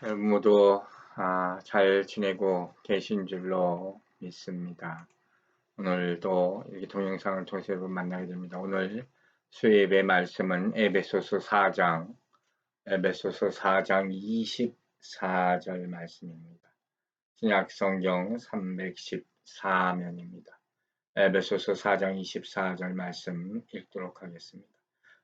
여러분 모두 잘 지내고 계신 줄로 믿습니다. 오늘도 이렇게 동영상을 통해서 여러분 만나게 됩니다. 오늘 수요예배 말씀은 에베소서 4장 24절 말씀입니다. 신약성경 314면입니다. 에베소서 4장 24절 말씀 읽도록 하겠습니다.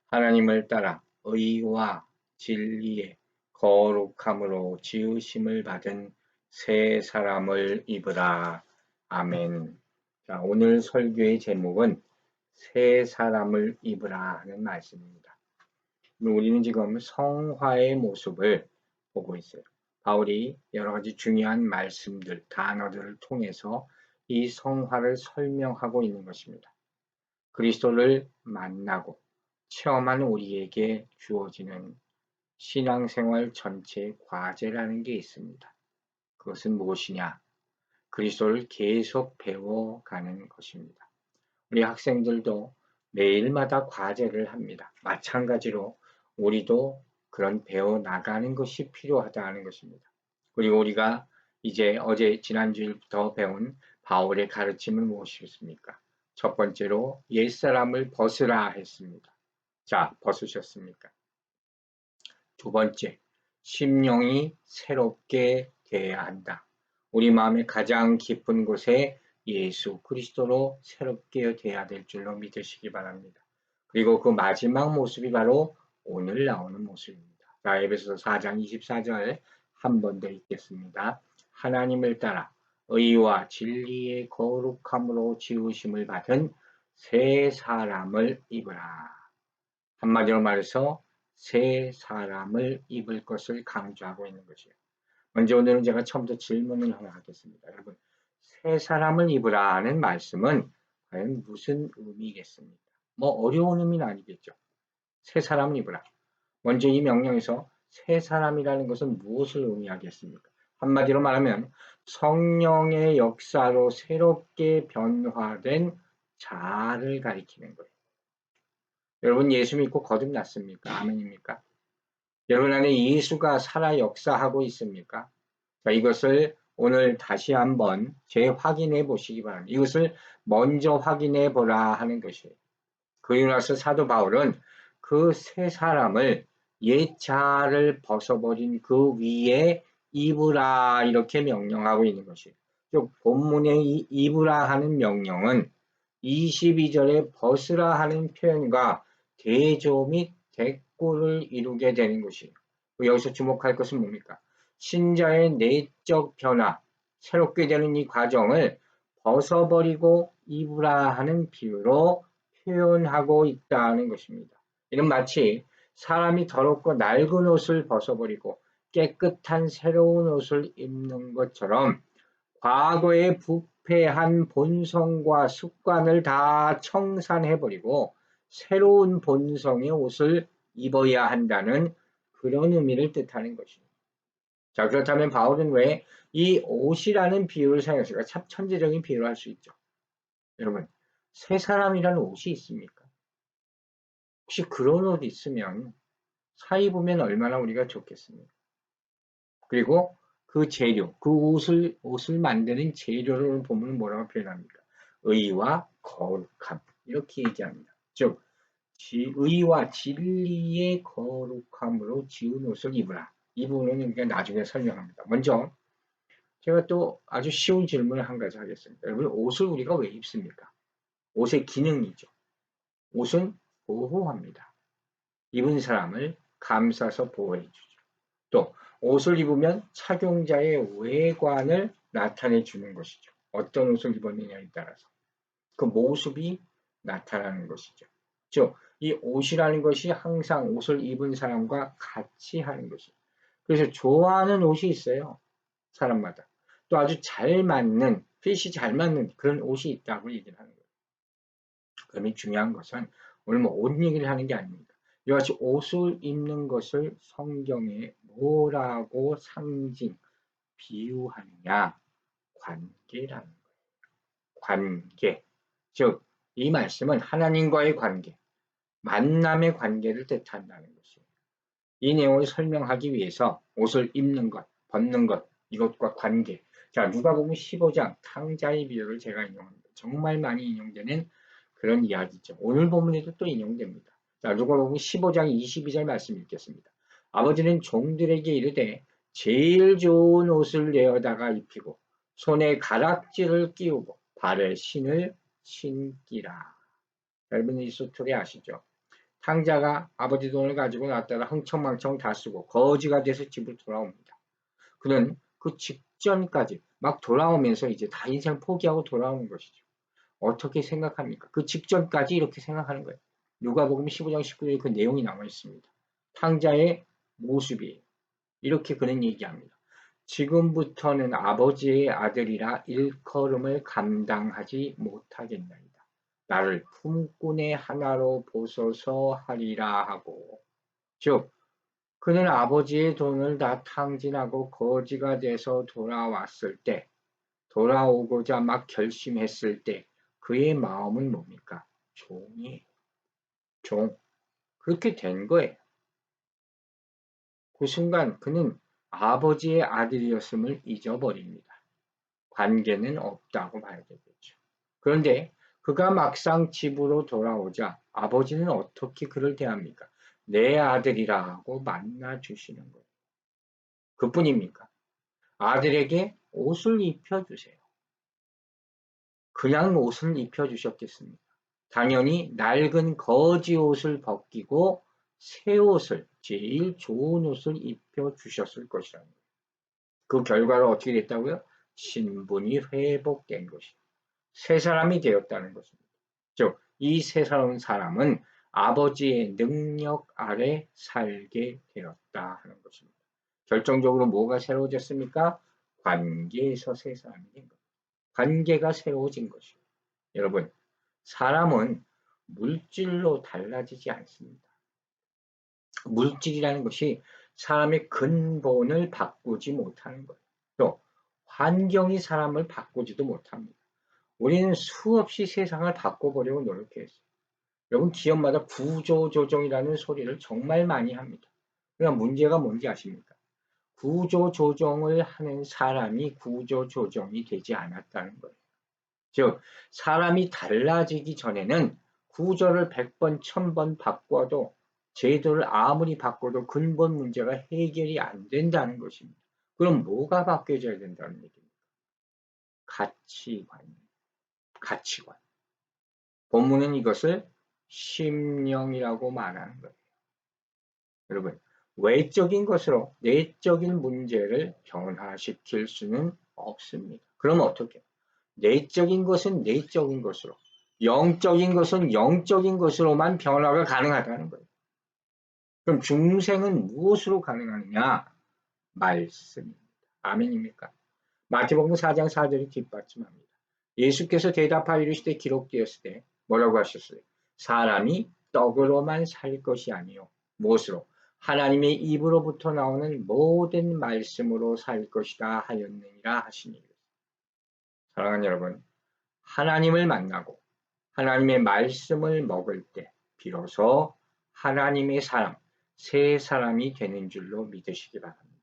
하나님을 따라 의와 진리의 거룩함으로 지으심을 받은 새 사람을 입으라. 아멘. 자, 오늘 설교의 제목은 새 사람을 입으라 하는 말씀입니다. 우리는 지금 성화의 모습을 보고 있어요. 바울이 여러 가지 중요한 말씀들, 단어들을 통해서 이 성화를 설명하고 있는 것입니다. 그리스도를 만나고 체험하는 우리에게 주어지는 신앙생활 전체의 과제라는 게 있습니다. 그것은 무엇이냐? 그리스도를 계속 배워가는 것입니다. 우리 학생들도 매일마다 과제를 합니다. 마찬가지로 우리도 그런 배워나가는 것이 필요하다는 것입니다. 그리고 우리가 이제 지난주일부터 배운 바울의 가르침은 무엇이었습니까? 첫 번째로 옛사람을 벗으라 했습니다. 자, 벗으셨습니까? 두 번째, 심령이 새롭게 되어야 한다. 우리 마음의 가장 깊은 곳에 예수 그리스도로 새롭게 되어야 될 줄로 믿으시기 바랍니다. 그리고 그 마지막 모습이 바로 오늘 나오는 모습입니다. 자, 에베소서 4장 24절 한 번 더 읽겠습니다. 하나님을 따라 의와 진리의 거룩함으로 지으심을 받은 새 사람을 입으라. 한마디로 말해서 새 사람을 입을 것을 강조하고 있는 것이에요. 먼저 오늘은 제가 처음부터 질문을 하나 하겠습니다. 여러분, 새 사람을 입으라는 말씀은 과연 무슨 의미겠습니까? 뭐 어려운 의미는 아니겠죠. 새 사람을 입으라. 먼저 이 명령에서 새 사람이라는 것은 무엇을 의미하겠습니까? 한마디로 말하면 성령의 역사로 새롭게 변화된 자아를 가리키는 거예요. 여러분 예수 믿고 거듭났습니까? 아멘입니까? 여러분 안에 예수가 살아 역사하고 있습니까? 자, 이것을 오늘 다시 한번 재확인해 보시기 바랍니다. 이것을 먼저 확인해 보라 하는 것이에요. 그리고 나서 사도 바울은 그 새 사람을 옛 자아를 벗어버린 그 위에 입으라 이렇게 명령하고 있는 것이에요. 즉 본문의 이 입으라 하는 명령은 22절에 벗으라 하는 표현과 대조 및 대꾸를 이루게 되는 것이에요. 여기서 주목할 것은 뭡니까? 신자의 내적 변화, 새롭게 되는 이 과정을 벗어버리고 입으라 하는 비유로 표현하고 있다는 것입니다. 이는 마치 사람이 더럽고 낡은 옷을 벗어버리고 깨끗한 새로운 옷을 입는 것처럼 과거의 부패한 본성과 습관을 다 청산해버리고 새로운 본성의 옷을 입어야 한다는 그런 의미를 뜻하는 것입니다. 자, 그렇다면 바울은 왜 이 옷이라는 비유를 사용했을까? 참 천재적인 비유를 할 수 있죠. 여러분, 새 사람이라는 옷이 있습니까? 혹시 그런 옷 있으면 사 입으면 얼마나 우리가 좋겠습니까? 그리고 그 재료, 그 옷을 만드는 재료를 보면 뭐라고 표현합니까? 의와 거룩함. 이렇게 얘기합니다. 즉, 의와 진리의 거룩함으로 지은 옷을 입으라. 이 부분은 우리가 나중에 설명합니다. 먼저, 제가 또 아주 쉬운 질문을 한 가지 하겠습니다. 여러분, 옷을 우리가 왜 입습니까? 옷의 기능이죠. 옷은 보호합니다. 입은 사람을 감싸서 보호해 주죠. 또 옷을 입으면 착용자의 외관을 나타내 주는 것이죠. 어떤 옷을 입었느냐에 따라서 그 모습이 나타나는 것이죠. 즉, 이 옷이라는 것이 항상 옷을 입은 사람과 같이 하는 것이죠. 그래서 좋아하는 옷이 있어요. 사람마다. 또 아주 잘 맞는, 핏이 잘 맞는 그런 옷이 있다고 얘기를 하는 거예요. 그러면 중요한 것은 오늘 뭐 옷 얘기를 하는 게 아닙니다. 이와 같이 옷을 입는 것을 성경에 뭐라고 상징, 비유하느냐? 관계라는 거예요. 관계. 즉, 이 말씀은 하나님과의 관계, 만남의 관계를 뜻한다는 것이에요. 이 내용을 설명하기 위해서 옷을 입는 것, 벗는 것, 이것과 관계. 자, 누가복음 15장 탕자의 비유를 제가 인용합니다. 정말 많이 인용되는 그런 이야기죠. 오늘 본문에도 또 인용됩니다. 자, 누가복음 15장 22절 말씀 읽겠습니다. 아버지는 종들에게 이르되 제일 좋은 옷을 내어다가 입히고 손에 가락지를 끼우고 발에 신을 신기라. 여러분 이 스토리 아시죠? 탕자가 아버지 돈을 가지고 나왔다가 흥청망청 다 쓰고 거지가 돼서 집으로 돌아옵니다. 그는 그 직전까지 막 돌아오면서 이제 다 인생 포기하고 돌아오는 것이죠. 어떻게 생각합니까? 그 직전까지 이렇게 생각하는 거예요. 누가복음 15장 19절에 그 내용이 나와 있습니다. 탕자의 모습이 이렇게 그는 얘기합니다. 지금부터는 아버지의 아들이라 일컬음을 감당하지 못하겠나이다. 나를 품꾼의 하나로 보소서 하리라 하고, 즉 그는 아버지의 돈을 다 탕진하고 거지가 돼서 돌아왔을 때, 돌아오고자 막 결심했을 때 그의 마음은 뭡니까? 종이에요. 종. 그렇게 된 거예요. 그 순간 그는 아버지의 아들이었음을 잊어버립니다. 관계는 없다고 봐야 되겠죠. 그런데 그가 막상 집으로 돌아오자 아버지는 어떻게 그를 대합니까? 내 아들이라고 만나 주시는 거예요. 그뿐입니까? 아들에게 옷을 입혀주세요. 그냥 옷을 입혀주셨겠습니까? 당연히 낡은 거지 옷을 벗기고 새 옷을, 제일 좋은 옷을 입혀주셨을 것이라는 거예요. 그 결과로 어떻게 됐다고요? 신분이 회복된 것이죠. 새 사람이 되었다는 것입니다. 즉, 이 새 사람은 아버지의 능력 아래 살게 되었다 하는 것입니다. 결정적으로 뭐가 새로워졌습니까? 관계에서 새 사람이 된 겁니다. 관계가 새로워진 것이요. 여러분, 사람은 물질로 달라지지 않습니다. 물질이라는 것이 사람의 근본을 바꾸지 못하는 거예요. 또 환경이 사람을 바꾸지도 못합니다. 우리는 수없이 세상을 바꿔보려고 노력했어요. 여러분 기업마다 구조조정이라는 소리를 정말 많이 합니다. 그러나 문제가 뭔지 아십니까? 구조조정을 하는 사람이 구조조정이 되지 않았다는 거예요. 즉 사람이 달라지기 전에는 구조를 100번, 1000번 바꿔도 제도를 아무리 바꿔도 근본 문제가 해결이 안 된다는 것입니다. 그럼 뭐가 바뀌어져야 된다는 얘기입니까? 가치관. 가치관. 본문은 이것을 심령이라고 말하는 거예요. 여러분, 외적인 것으로 내적인 문제를 변화시킬 수는 없습니다. 그럼 어떻게? 내적인 것은 내적인 것으로, 영적인 것은 영적인 것으로만 변화가 가능하다는 거예요. 그럼 중생은 무엇으로 가능하느냐? 말씀입니다. 아멘입니까? 마태복음 4장 4절이 뒷받침합니다. 예수께서 대답하여 이르시되 기록되었을 때 뭐라고 하셨어요? 사람이 떡으로만 살 것이 아니요 무엇으로? 하나님의 입으로부터 나오는 모든 말씀으로 살 것이다 하였느니라 하시니. 사랑하는 여러분, 하나님을 만나고 하나님의 말씀을 먹을 때 비로소 하나님의 사람, 새 사람이 되는 줄로 믿으시기 바랍니다.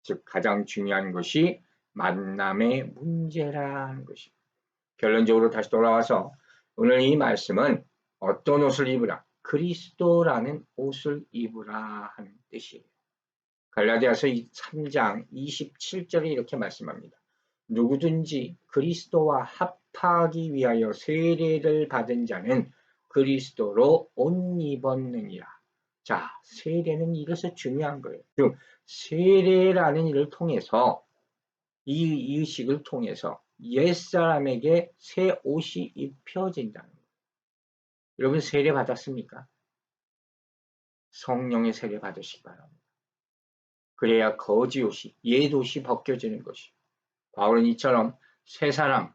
즉 가장 중요한 것이 만남의 문제라는 것입니다. 결론적으로 다시 돌아와서 오늘 이 말씀은 어떤 옷을 입으라? 그리스도라는 옷을 입으라 하는 뜻이에요. 갈라디아서 3장 27절에 이렇게 말씀합니다. 누구든지 그리스도와 합하기 위하여 세례를 받은 자는 그리스도로 옷 입었느니라. 자, 세례는 이것이 중요한 거예요. 즉 세례라는 일을 통해서 이 의식을 통해서 옛사람에게 새 옷이 입혀진다는 거예요. 여러분 세례 받았습니까? 성령의 세례 받으시기 바랍니다. 그래야 거지 옷이, 옛 옷이 벗겨지는 것이. 바울은 이처럼 새 사람,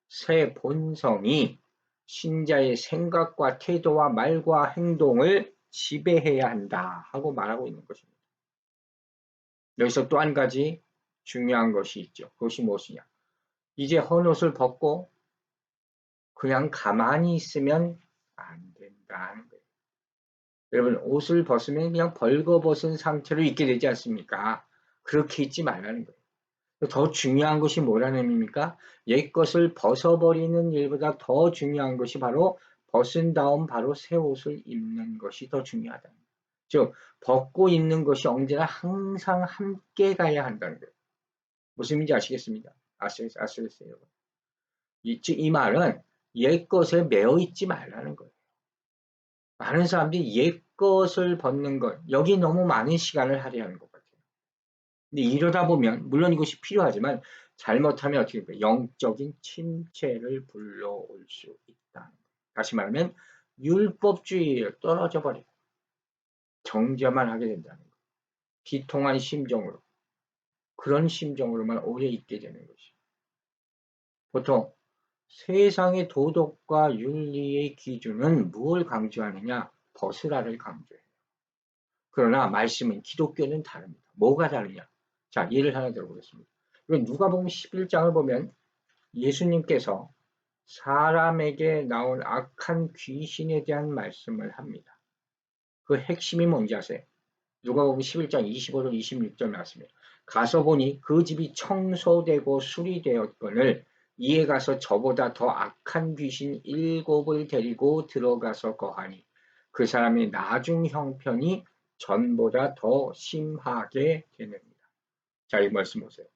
새 본성이 신자의 생각과 태도와 말과 행동을 지배해야 한다 하고 말하고 있는 것입니다. 여기서 또 한 가지 중요한 것이 있죠. 그것이 무엇이냐? 이제 헌옷을 벗고 그냥 가만히 있으면 안 된다는 거예요. 여러분 옷을 벗으면 그냥 벌거벗은 상태로 있게 되지 않습니까? 그렇게 있지 말라는 거예요. 더 중요한 것이 뭐라는 의미입니까? 옛 것을 벗어버리는 일보다 더 중요한 것이 바로 벗은 다음 바로 새 옷을 입는 것이 더 중요하다. 즉 벗고 입는 것이 언제나 항상 함께 가야 한다는 거예요. 무슨 의미인지 아시겠습니까? 아시겠어요, 여러분? 이 말은 옛 것에 매여 있지 말라는 거예요. 많은 사람들이 옛 것을 벗는 것, 여기 너무 많은 시간을 할애하는 것 같아요. 근데 이러다 보면, 물론 이것이 필요하지만, 잘못하면 어떻게 될까요? 영적인 침체를 불러올 수 있다. 다시 말하면, 율법주의에 떨어져 버려요. 정죄만 하게 된다는 거예요. 비통한 심정으로. 그런 심정으로만 오래 있게 되는 것이죠. 보통 세상의 도덕과 윤리의 기준은 무엇을 강조하느냐? 벗으라를 강조해요. 그러나 말씀은 기독교는 다릅니다. 뭐가 다르냐? 자, 예를 하나 들어보겠습니다. 누가복음 11장을 보면 예수님께서 사람에게 나온 악한 귀신에 대한 말씀을 합니다. 그 핵심이 뭔지 아세요? 누가복음 11장 25절 26절 말씀이에요. 가서 보니 그 집이 청소되고 수리되었거늘 이에 가서 저보다 더 악한 귀신 7을 데리고 들어가서 거하니 그 사람의 나중 형편이 전보다 더 심하게 되느니라. 자, 이 말씀 보세요.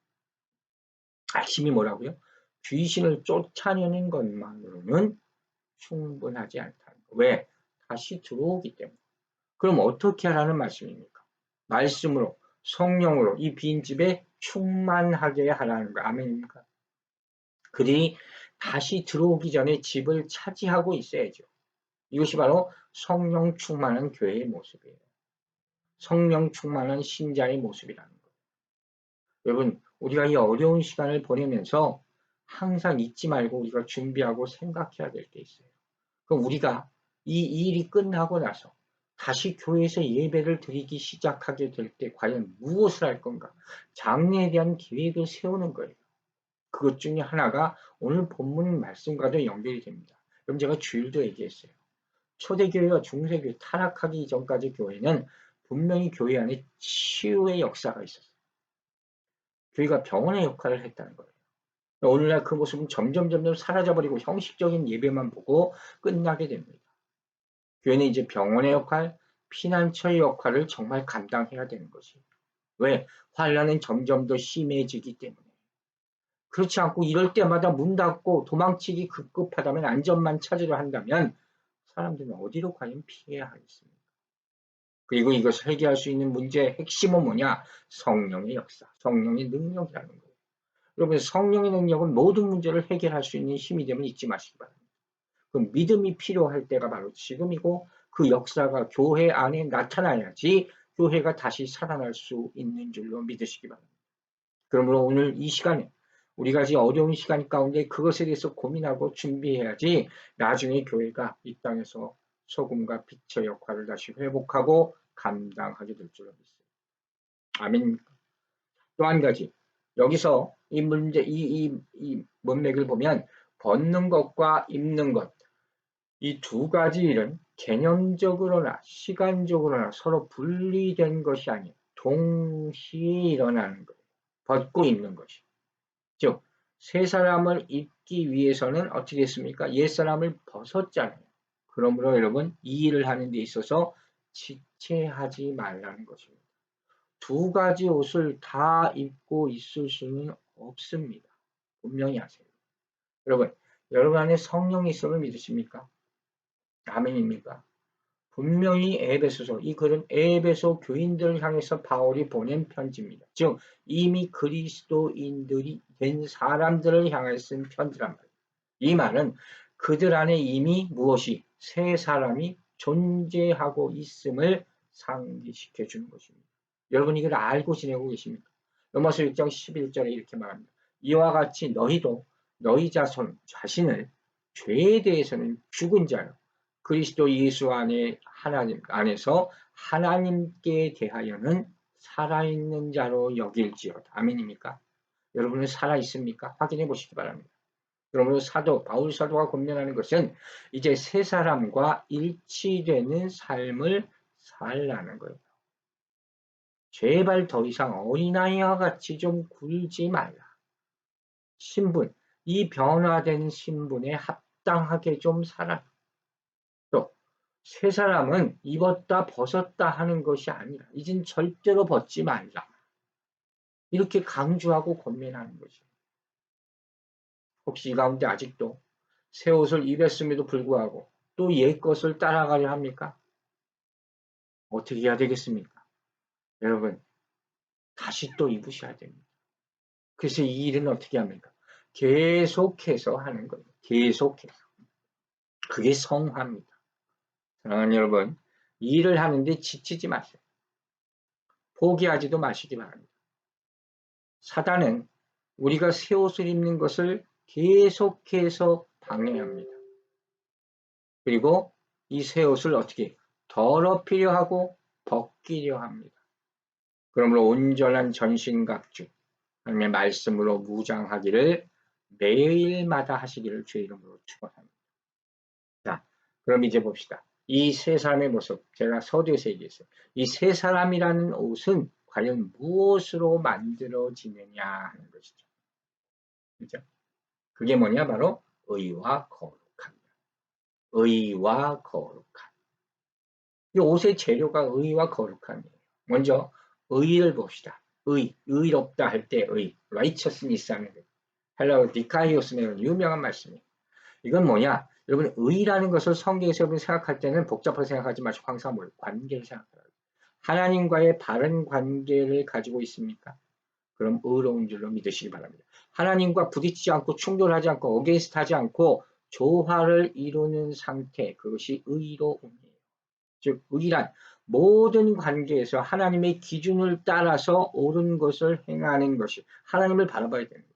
핵심이 뭐라고요? 귀신을 쫓아내는 것만으로는 충분하지 않다는 거. 왜? 다시 들어오기 때문에. 그럼 어떻게 하라는 말씀입니까? 말씀으로, 성령으로 이 빈집에 충만하게 하라는 거. 아멘입니까? 그들이 다시 들어오기 전에 집을 차지하고 있어야죠. 이것이 바로 성령 충만한 교회의 모습이에요. 성령 충만한 신자의 모습이라는 거예요. 여러분, 우리가 이 어려운 시간을 보내면서 항상 잊지 말고 우리가 준비하고 생각해야 될 게 있어요. 그럼 우리가 이 일이 끝나고 나서 다시 교회에서 예배를 드리기 시작하게 될 때 과연 무엇을 할 건가? 장래에 대한 계획을 세우는 거예요. 그것 중에 하나가 오늘 본문 말씀과도 연결이 됩니다. 그럼 제가 주일도 얘기했어요. 초대교회와 중세교회 타락하기 이전까지 교회는 분명히 교회 안에 치유의 역사가 있었어요. 교회가 병원의 역할을 했다는 거예요. 오늘날 그 모습은 점점 사라져버리고 형식적인 예배만 보고 끝나게 됩니다. 교회는 이제 병원의 역할, 피난처의 역할을 정말 감당해야 되는 것이. 왜? 환란은 점점 더 심해지기 때문에. 그렇지 않고 이럴 때마다 문 닫고 도망치기 급급하다면 안전만 찾으려 한다면 사람들은 어디로 과연 피해야 하겠습니까? 그리고 이것을 해결할 수 있는 문제의 핵심은 뭐냐? 성령의 역사, 성령의 능력이라는 거예요. 여러분 성령의 능력은 모든 문제를 해결할 수 있는 힘이 됨을 잊지 마시기 바랍니다. 그 믿음이 필요할 때가 바로 지금이고 그 역사가 교회 안에 나타나야지 교회가 다시 살아날 수 있는 줄로 믿으시기 바랍니다. 그러므로 오늘 이 시간에 우리가 지금 어려운 시간 가운데 그것에 대해서 고민하고 준비해야지 나중에 교회가 이 땅에서 소금과 빛의 역할을 다시 회복하고 감당하게 될 줄로 믿습니다. 아멘. 또 한 가지 여기서 이 문제 이 문맥을 보면 벗는 것과 입는 것 이 두 가지 일은 개념적으로나 시간적으로나 서로 분리된 것이 아니에요. 동시에 일어나는 거예요. 벗고 입는 것이. 즉, 새 사람을 입기 위해서는 어떻게 했습니까? 옛 사람을 벗었잖아요. 그러므로 여러분 이 일을 하는 데 있어서 지체하지 말라는 것입니다. 두 가지 옷을 다 입고 있을 수는 없습니다. 분명히 아세요. 여러분 안에 성령이 있음을 믿으십니까? 아멘입니까? 분명히 에베소서, 이 글은 에베소 교인들을 향해서 바울이 보낸 편지입니다. 즉 이미 그리스도인들이 된 사람들을 향해 쓴 편지란 말이에요. 이 말은 그들 안에 이미 무엇이 새 사람이 존재하고 있음을 상기시켜 주는 것입니다. 여러분 이걸 알고 지내고 계십니까? 로마서 6장 11절에 이렇게 말합니다. 이와 같이 너희도 너희 자신을 죄에 대해서는 죽은 자요 그리스도 예수 안에 하나님 안에서 하나님께 대하여는 살아있는 자로 여길지어다. 아멘입니까? 여러분은 살아있습니까? 확인해 보시기 바랍니다. 그러므로 바울 사도가 권면하는 것은 이제 새 사람과 일치되는 삶을 살라는 거예요. 제발 더 이상 어린아이와 같이 좀 굴지 말라. 신분, 이 변화된 신분에 합당하게 좀 살아라. 또, 새 사람은 입었다 벗었다 하는 것이 아니라 이젠 절대로 벗지 말라. 이렇게 강조하고 권면하는 거죠. 혹시 이 가운데 아직도 새 옷을 입었음에도 불구하고 또 옛 것을 따라가려 합니까? 어떻게 해야 되겠습니까? 여러분, 다시 또 입으셔야 됩니다. 그래서 이 일은 어떻게 합니까? 계속해서 하는 거예요. 계속해서. 그게 성화입니다. 사랑하는 여러분, 이 일을 하는데 지치지 마세요. 포기하지도 마시기 바랍니다. 사단은 우리가 새 옷을 입는 것을 계속해서 방해합니다. 그리고 이 새 옷을 어떻게 더럽히려 하고 벗기려 합니다. 그러므로 온전한 전신갑주, 하나님의 말씀으로 무장하기를 매일마다 하시기를 주의 이름으로 축원합니다. 자, 그럼 이제 봅시다. 이 세 사람의 모습, 제가 서두에서 얘기했어요. 이 세 사람이라는 옷은 과연 무엇으로 만들어지느냐 하는 것이죠. 그죠? 그게 뭐냐? 바로 의와 거룩함이다. 의와 거룩함. 이 옷의 재료가 의와 거룩함이에요. 먼저 의를 봅시다. 의롭다 할 때 의, righteousness 하는 거. 헬라어 디카이오스는 유명한 말씀이에요. 이건 뭐냐? 여러분 의라는 것을 성경에서 여러분 생각할 때는 복잡하게 생각하지 마시고 항상 뭘 관계를 생각하라고. 하나님과의 바른 관계를 가지고 있습니까? 그럼 의로운 줄로 믿으시기 바랍니다. 하나님과 부딪히지 않고 충돌하지 않고 어게인스트하지 않고 조화를 이루는 상태, 그것이 의로움이에요. 즉 의란 모든 관계에서 하나님의 기준을 따라서 옳은 것을 행하는 것이 하나님을 바라봐야 되는 거죠.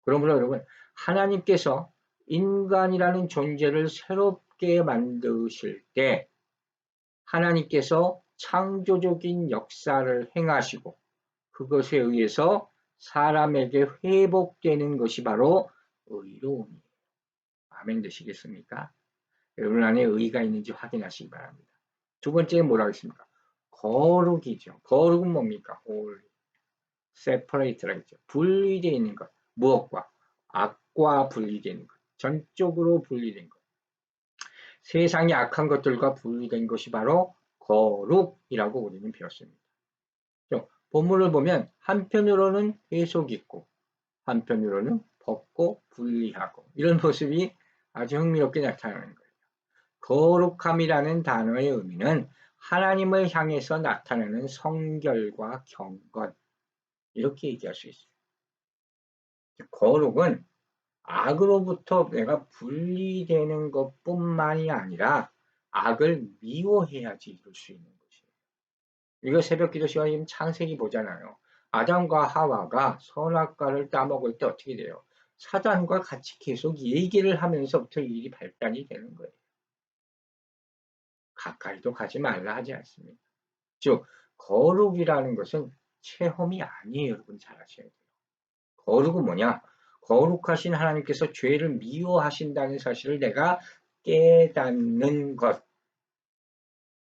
그러므로 여러분 하나님께서 인간이라는 존재를 새롭게 만드실 때 하나님께서 창조적인 역사를 행하시고 그것에 의해서 사람에게 회복되는 것이 바로 의로움이에요. 아멘 되시겠습니까? 여러분 안에 의가 있는지 확인하시기 바랍니다. 두 번째는 뭐라고 했습니까? 거룩이죠. 거룩은 뭡니까? holy, separate라고 했죠. 분리되어 있는 것. 무엇과? 악과 분리되는 것. 전적으로 분리된 것. 세상의 악한 것들과 분리된 것이 바로 거룩이라고 우리는 배웠습니다. 본문을 보면 한편으로는 해석이 있고 한편으로는 벗고 분리하고 이런 모습이 아주 흥미롭게 나타나는 거예요. 거룩함이라는 단어의 의미는 하나님을 향해서 나타나는 성결과 경건 이렇게 얘기할 수 있어요. 거룩은 악으로부터 내가 분리되는 것뿐만이 아니라 악을 미워해야지 이룰 수 있는 것이에요. 이거 새벽기도 시간에 지금 창세기 보잖아요. 아담과 하와가 선악과를 따먹을 때 어떻게 돼요? 사단과 같이 계속 얘기를 하면서부터 일이 발단이 되는 거예요. 가까이도 가지 말라 하지 않습니다. 즉 거룩이라는 것은 체험이 아니에요. 여러분 잘 아셔야 돼요. 거룩은 뭐냐? 거룩하신 하나님께서 죄를 미워하신다는 사실을 내가 깨닫는 것.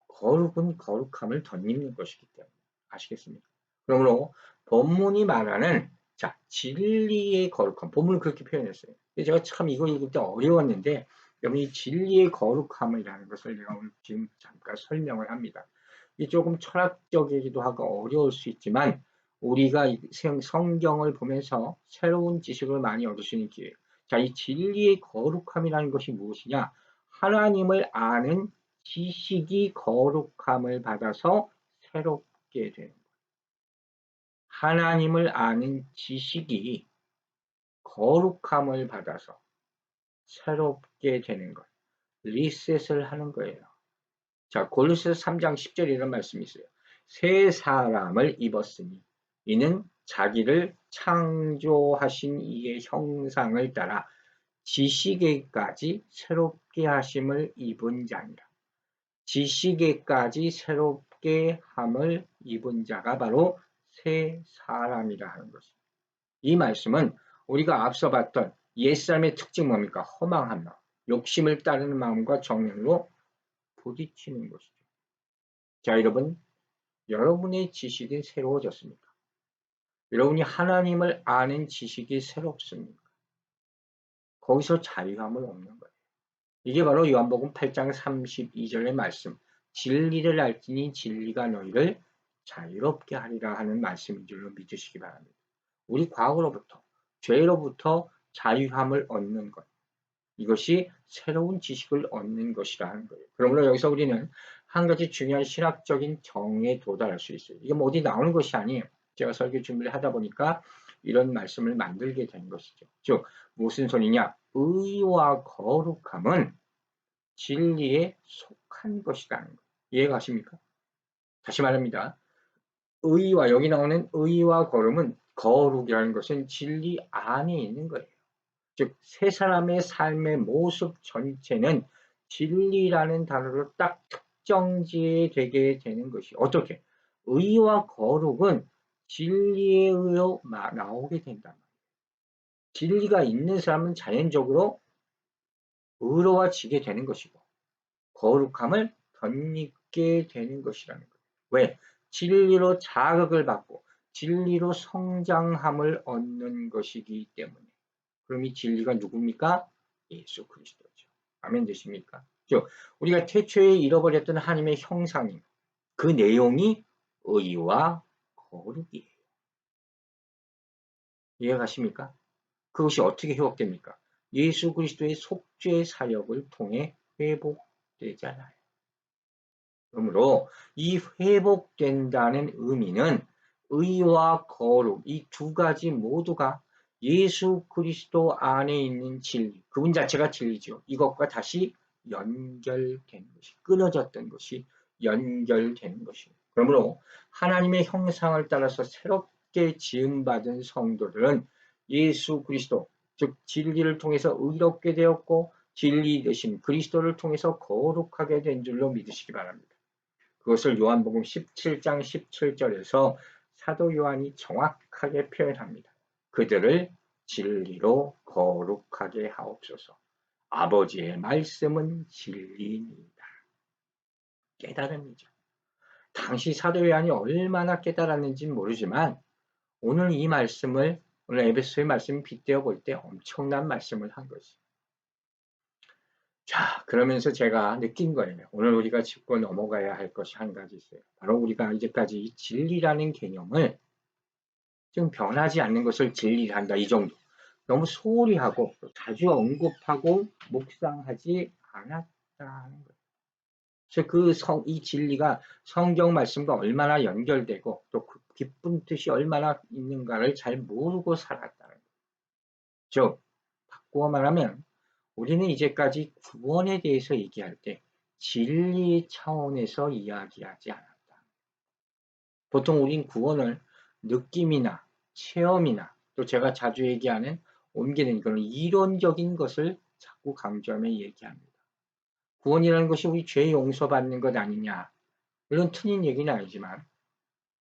거룩은 거룩함을 덧입는 것이기 때문에 아시겠습니까? 그러므로 본문이 말하는 자 진리의 거룩함. 본문은 그렇게 표현했어요. 제가 참 이거 읽을 때 어려웠는데 여러분 이 진리의 거룩함이라는 것을 내가 오늘 지금 잠깐 설명을 합니다. 이 조금 철학적이기도 하고 어려울 수 있지만 우리가 성경을 보면서 새로운 지식을 많이 얻을 수 있는 기회예요. 자, 이 진리의 거룩함이라는 것이 무엇이냐? 하나님을 아는 지식이 거룩함을 받아서 새롭게 되는 거예요. 하나님을 아는 지식이 거룩함을 받아서 새롭게 되는 것. 리셋을 하는 거예요. 자, 골로새서 3장 10절에 이런 말씀이 있어요. 새 사람을 입었으니 이는 자기를 창조하신 이의 형상을 따라 지식에까지 새롭게 하심을 입은 자니라. 지식에까지 새롭게 함을 입은 자가 바로 새 사람이라 하는 것입니다. 이 말씀은 우리가 앞서 봤던 옛사람의 특징 뭡니까? 허망한 마음, 욕심을 따르는 마음과 정욕으로 부딪히는 것이죠. 자, 여러분, 여러분의 지식이 새로워졌습니까? 여러분이 하나님을 아는 지식이 새롭습니까? 거기서 자유함을 얻는 거예요. 이게 바로 요한복음 8장 32절의 말씀, 진리를 알지니 진리가 너희를 자유롭게 하리라 하는 말씀인 줄로 믿으시기 바랍니다. 우리 과거로부터, 죄로부터 자유함을 얻는 것, 이것이 새로운 지식을 얻는 것이라는 거예요. 그러므로 여기서 우리는 한 가지 중요한 신학적인 정의에 도달할 수 있어요. 이게 뭐 어디 나오는 것이 아니에요. 제가 설교 준비를 하다 보니까 이런 말씀을 만들게 된 것이죠. 즉 무슨 소리냐? 의와 거룩함은 진리에 속한 것이라는 거예요. 이해가 가십니까? 다시 말합니다. 의와 여기 나오는 의와 거룩이라는 것은 진리 안에 있는 거예요. 즉 세 사람의 삶의 모습 전체는 진리라는 단어로 딱 특정지되게 되는 것이 어떻게? 의와 거룩은 진리에 의해 나오게 된다. 진리가 있는 사람은 자연적으로 의로워지게 되는 것이고 거룩함을 덧입게 되는 것이라는 거예요. 왜? 진리로 자극을 받고 진리로 성장함을 얻는 것이기 때문에. 그럼 이 진리가 누굽니까? 예수 그리스도죠. 아멘 되십니까? 즉 우리가 태초에 잃어버렸던 하나님의 형상임, 그 내용이 의와 거룩이에요. 이해가십니까? 그것이 어떻게 회복됩니까? 예수 그리스도의 속죄 사역을 통해 회복되잖아요. 그러므로 이 회복된다는 의미는 의와 거룩 이 두 가지 모두가 예수 그리스도 안에 있는 진리, 그분 자체가 진리죠. 이것과 다시 연결된 것이, 끊어졌던 것이 연결되는 것입니다. 그러므로 하나님의 형상을 따라서 새롭게 지음받은 성도들은 예수 그리스도, 즉 진리를 통해서 의롭게 되었고 진리 되신 그리스도를 통해서 거룩하게 된 줄로 믿으시기 바랍니다. 그것을 요한복음 17장 17절에서 사도 요한이 정확하게 표현합니다. 그들을 진리로 거룩하게 하옵소서. 아버지의 말씀은 진리입니다. 깨달음이죠. 당시 사도 요한이 얼마나 깨달았는지는 모르지만 오늘 이 말씀을 오늘 에베소의 말씀을 빗대어 볼 때 엄청난 말씀을 한 것이죠. 자, 그러면서 제가 느낀 거예요. 오늘 우리가 짚고 넘어가야 할 것이 한 가지 있어요. 바로 우리가 이제까지 진리라는 개념을 좀 변하지 않는 것을 진리한다. 이 정도. 너무 소홀히 하고 자주 언급하고 묵상하지 않았다는 거예요. 그래서 이 진리가 성경 말씀과 얼마나 연결되고 또 그 깊은 뜻이 얼마나 있는가를 잘 모르고 살았다는 거예요. 즉, 바꾸어 말하면 우리는 이제까지 구원에 대해서 얘기할 때 진리 차원에서 이야기하지 않았다. 보통 우린 구원을 느낌이나 체험이나 또 제가 자주 얘기하는 옮기는 그런 이론적인 것을 자꾸 강조하며 얘기합니다. 구원이라는 것이 우리 죄 용서받는 것 아니냐. 이런 틀린 얘기는 아니지만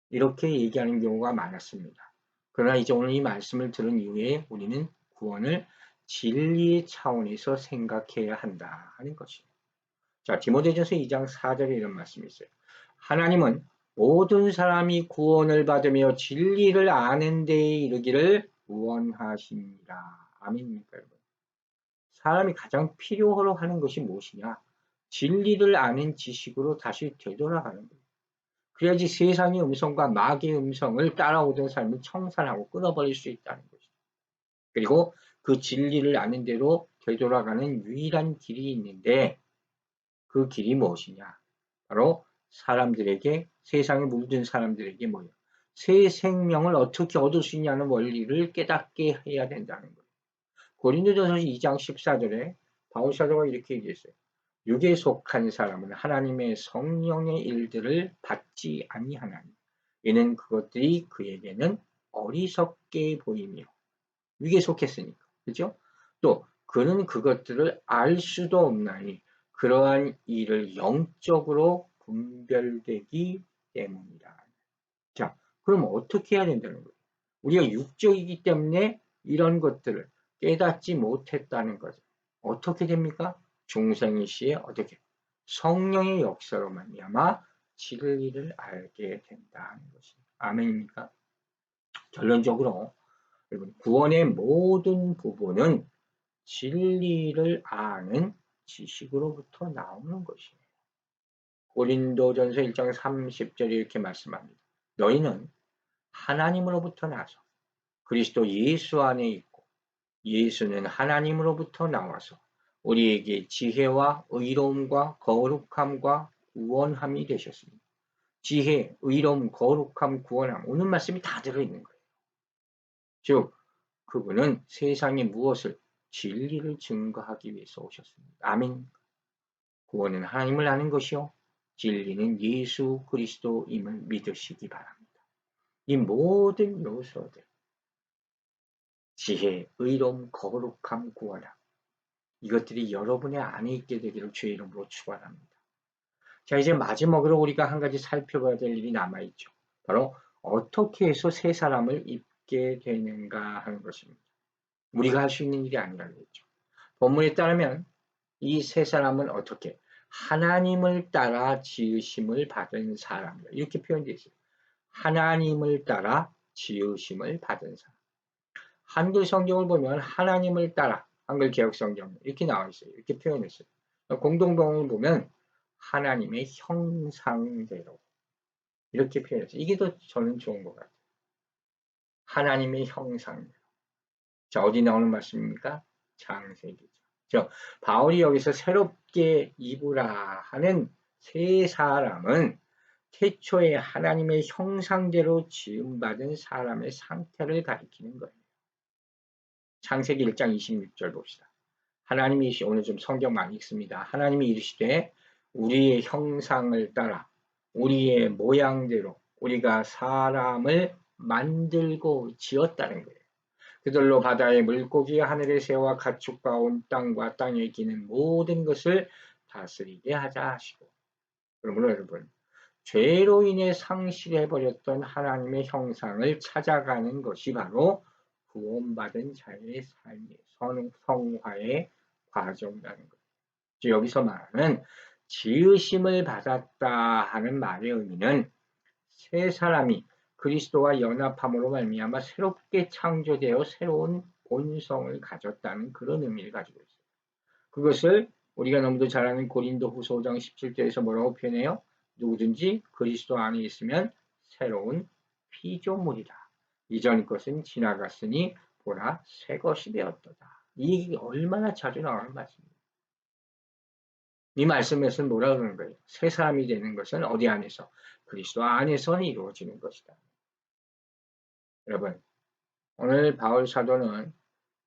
이렇게 얘기하는 경우가 많았습니다. 그러나 이제 오늘 이 말씀을 들은 이후에 우리는 구원을 진리의 차원에서 생각해야 한다 하는 것입니다. 자, 디모데전서 2장 4절에 이런 말씀이 있어요. 하나님은 모든 사람이 구원을 받으며 진리를 아는 데에 이르기를 원하십니다. 아멘입니까, 여러분? 사람이 가장 필요로 하는 것이 무엇이냐? 진리를 아는 지식으로 다시 되돌아가는 거예요. 그래야지 세상의 음성과 마귀의 음성을 따라오던 삶을 청산하고 끊어버릴 수 있다는 것이죠. 그리고 그 진리를 아는 대로 되돌아가는 유일한 길이 있는데 그 길이 무엇이냐? 바로 사람들에게 세상에 물든 사람들에게 뭐예요? 새 생명을 어떻게 얻을 수 있냐는 원리를 깨닫게 해야 된다는 거예요. 고린도전서 2장 14절에 바울 사도가 이렇게 얘기했어요. 육에 속한 사람은 하나님의 성령의 일들을 받지 아니하나니 이는 그것들이 그에게는 어리석게 보이며 육에 속했으니까 그죠? 또 그는 그것들을 알 수도 없나니 그러한 일을 영적으로 분별되기 때문이다. 자, 그럼 어떻게 해야 된다는 거예요? 우리가 육적이기 때문에 이런 것들을 깨닫지 못했다는 거죠. 어떻게 됩니까? 중생의 시에 어떻게 성령의 역사로 말미암아 진리를 알게 된다는 것입니다. 아멘입니까? 결론적으로 여러분, 구원의 모든 부분은 진리를 아는 지식으로부터 나오는 것이에요. 고린도전서 1장 30절에 이렇게 말씀합니다. 너희는 하나님으로부터 나서 그리스도 예수 안에 있고 예수는 하나님으로부터 나와서 우리에게 지혜와 의로움과 거룩함과 구원함이 되셨습니다. 지혜, 의로움, 거룩함, 구원함, 오늘 말씀이 다 들어있는 거예요. 즉 그분은 세상에 무엇을 진리를 증거하기 위해서 오셨습니다. 아멘. 구원은 하나님을 아는 것이요 진리는 예수 그리스도임을 믿으시기 바랍니다. 이 모든 요소들 지혜, 의로움, 거룩함, 구원함 이것들이 여러분의 안에 있게 되기를 주의 이름으로 축원합니다. 자, 이제 마지막으로 우리가 한 가지 살펴봐야 될 일이 남아있죠. 바로 어떻게 해서 새 사람을 입게 되는가 하는 것입니다. 우리가 할 수 있는 일이 아니라는 거죠. 본문에 따르면 이 새 사람은 어떻게 하나님을 따라 지으심을 받은 사람이다. 이렇게 표현되어 있어요. 하나님을 따라 지으심을 받은 사람. 한글 성경을 보면 하나님을 따라 한글 개혁 성경 이렇게 나와 있어요. 이렇게 표현했어요. 공동번역을 보면 하나님의 형상대로 이렇게 표현했어요. 이게 더 저는 좋은 것 같아요. 하나님의 형상대로. 자, 어디 나오는 말씀입니까? 창세기죠. 바울이 여기서 새롭게 입으라 하는 새 사람은 태초에 하나님의 형상대로 지음받은 사람의 상태를 가리키는 거예요. 창세기 1장 26절 봅시다. 하나님이 오늘 좀 성경 많이 읽습니다. 하나님이 이르시되 우리의 형상을 따라 우리의 모양대로 우리가 사람을 만들고 지었다는 거예요. 그들로 바다의 물고기 하늘의 새와 가축과 온 땅과 땅에 기는 모든 것을 다스리게 하자 하시고. 그러므로 여러분 죄로 인해 상실해버렸던 하나님의 형상을 찾아가는 것이 바로 구원받은 자의 삶의 성화의 과정이라는 거예요. 여기서 말하는 지으심을 받았다 하는 말의 의미는 새 사람이 그리스도와 연합함으로 말미암아 새롭게 창조되어 새로운 본성을 가졌다는 그런 의미를 가지고 있어요. 그것을 우리가 너무도 잘 아는 고린도후서 5장 17절에서 뭐라고 표현해요? 누구든지 그리스도 안에 있으면 새로운 피조물이다. 이전 것은 지나갔으니 보라 새 것이 되었도다. 이 얼마나 자주 나오는 말씀입니다. 이 말씀에서는 뭐라 그러는 거예요? 새 사람이 되는 것은 어디 안에서? 그리스도 안에서 이루어지는 것이다. 여러분, 오늘 바울 사도는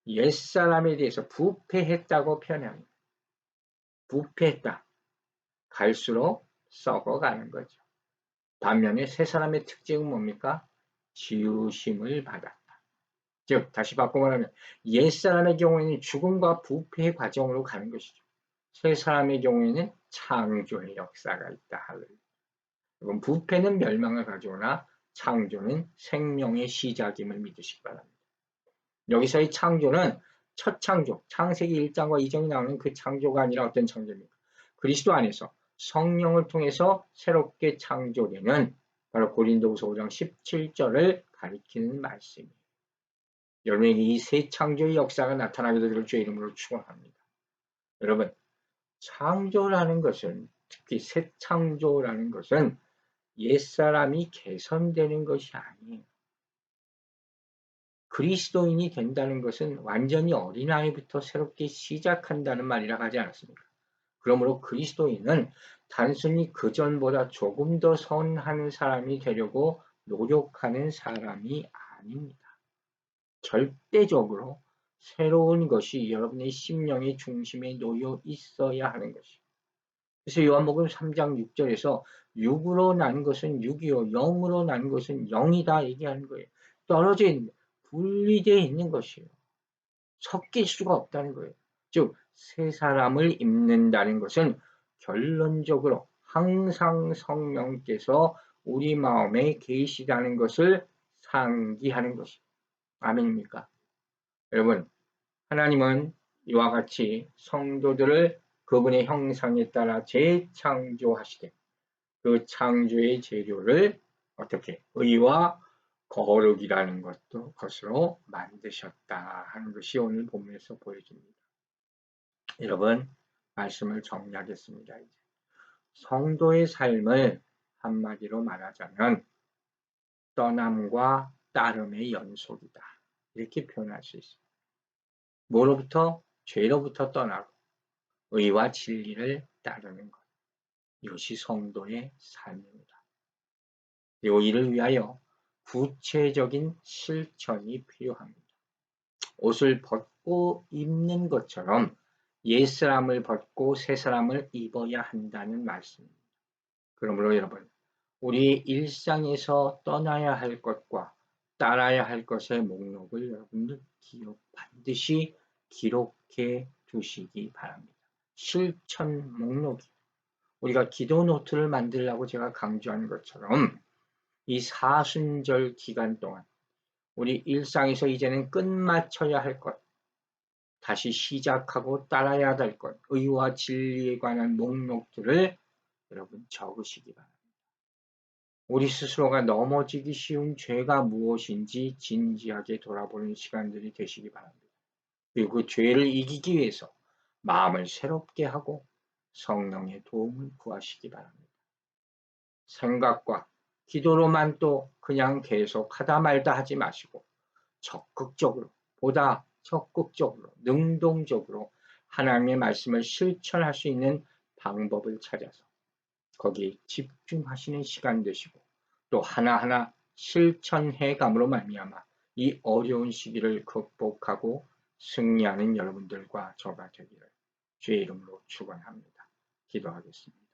옛사람에 대해서 부패했다고 표현합니다. 부패했다. 갈수록 썩어가는 거죠. 반면에 새 사람의 특징은 뭡니까? 지으심을 받았다. 즉 다시 바꿔 말하면 옛사람의 경우에는 죽음과 부패의 과정으로 가는 것이죠. 새 사람의 경우에는 창조의 역사가 있다. 그럼 부패는 멸망을 가져오나 창조는 생명의 시작임을 믿으시기 바랍니다. 여기서의 창조는 첫 창조, 창세기 1장과 2장이 나오는 그 창조가 아니라 어떤 창조입니까? 그리스도 안에서 성령을 통해서 새롭게 창조되는 바로 고린도후서 5장 17절을 가리키는 말씀이에요. 여러분에게 이 새 창조의 역사가 나타나게 되기를 주의 이름으로 축원합니다. 여러분, 창조라는 것은 특히 새 창조라는 것은 옛사람이 개선되는 것이 아니에요. 그리스도인이 된다는 것은 완전히 어린아이부터 새롭게 시작한다는 말이라 하지 않았습니까? 그러므로 그리스도인은 단순히 그전보다 조금 더 선한 사람이 되려고 노력하는 사람이 아닙니다. 절대적으로 새로운 것이 여러분의 심령의 중심에 놓여 있어야 하는 것이에요. 그래서 요한복음 3장 6절에서 육으로 난 것은 육이요 영으로 난 것은 영이다 얘기하는 거예요. 떨어져 있는 분리되어 있는 것이에요. 섞일 수가 없다는 거예요. 즉 새 사람을 입는다는 것은 결론적으로 항상 성령께서 우리 마음에 계시다는 것을 상기하는 것입니다. 아멘입니까? 여러분, 하나님은 이와 같이 성도들을 그분의 형상에 따라 재창조하시되 그 창조의 재료를 어떻게 의와 거룩이라는 것으로 만드셨다 하는 것이 오늘 본문에서 보여집니다. 여러분, 말씀을 정리하겠습니다. 이제. 성도의 삶을 한마디로 말하자면 떠남과 따름의 연속이다. 이렇게 표현할 수 있습니다. 뭐로부터? 죄로부터 떠나고 의와 진리를 따르는 것. 이것이 성도의 삶입니다. 그리고 이를 위하여 구체적인 실천이 필요합니다. 옷을 벗고 입는 것처럼 옛사람을 벗고 새사람을 입어야 한다는 말씀입니다. 그러므로 여러분, 우리 일상에서 떠나야 할 것과 따라야 할 것의 목록을 여러분들 반드시 기록해 두시기 바랍니다. 실천 목록이 우리가 기도 노트를 만들라고 제가 강조한 것처럼 이 사순절 기간 동안 우리 일상에서 이제는 끝마쳐야 할 것, 다시 시작하고 따라야 될 것, 의와 진리에 관한 목록들을 여러분 적으시기 바랍니다. 우리 스스로가 넘어지기 쉬운 죄가 무엇인지 진지하게 돌아보는 시간들이 되시기 바랍니다. 그리고 그 죄를 이기기 위해서 마음을 새롭게 하고 성령의 도움을 구하시기 바랍니다. 생각과 기도로만 또 그냥 계속 하다 말다 하지 마시고 적극적으로, 보다 적극적으로, 능동적으로 하나님의 말씀을 실천할 수 있는 방법을 찾아서 거기에 집중하시는 시간 되시고 또 하나하나 실천해 감으로 말미암아 이 어려운 시기를 극복하고 승리하는 여러분들과 저가 되기를 주의 이름으로 축원합니다. 기도하겠습니다.